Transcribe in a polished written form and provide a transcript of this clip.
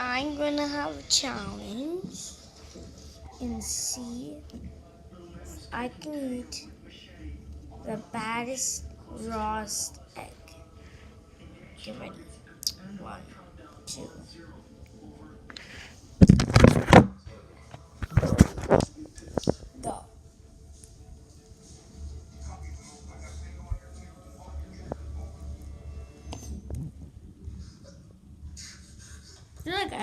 I'm gonna have a challenge and see if I can eat the baddest roast egg. Get ready. One, two. Go. I feel like